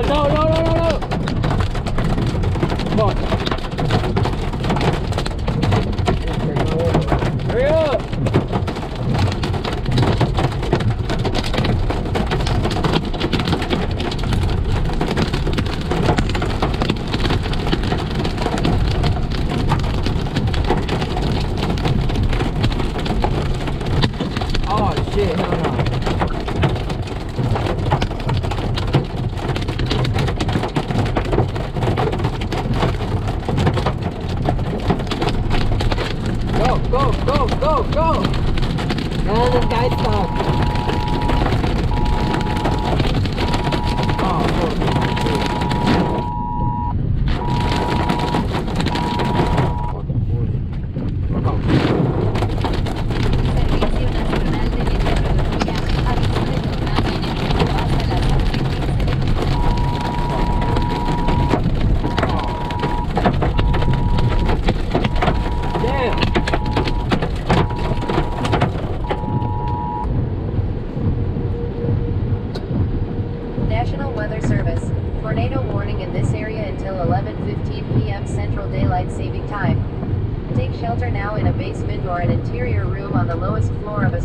no, no, no, no, no. Come on. Hurry up. Oh shit, hell no. Go, go, go, go! None of them guys stop. Oh, Servicio Nacional de Meteorología. Aviso de tornado enemigo hasta las 11:15 de damn! National Weather Service. Tornado warning in this area until 11:15 p.m. Central Daylight Saving Time. Take shelter now in a basement or an interior room on the lowest floor of a